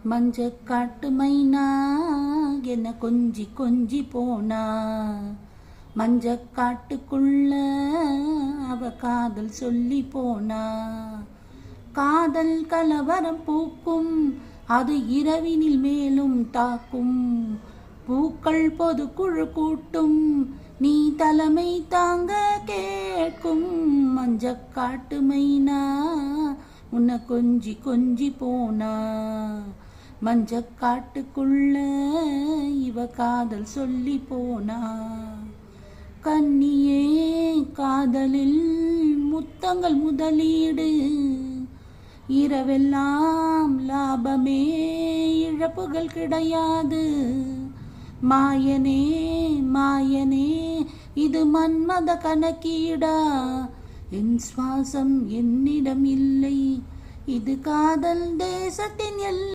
மஞ்சக்காட்டு மைனா என்ன கொஞ்சி கொஞ்சி போனா, மஞ்சக்காட்டுக்குள்ள அவ காதல் சொல்லி போனா. காதல் கலவரம் பூக்கும், அது இரவினில் மேலும் தாக்கும். பூக்கள் பொதுக்குழு கூட்டும், நீ தலைமை தாங்க கேட்கும். மஞ்சக்காட்டு மைனா உன்னை கொஞ்சி கொஞ்சி போனா, மஞ்சக்காட்டுக்குள்ள இவ காதல் சொல்லி போனா. கன்னியே காதலில் முத்தங்கள் முதலீடு, இரவெல்லாம் லாபமே இழப்புகள் கிடையாது. மாயனே மாயனே இது மன்மத கணக்கீடா, என் சுவாசம் என்னிடம் இல்லை, இது காதல் தேசத்தின் எல்லை.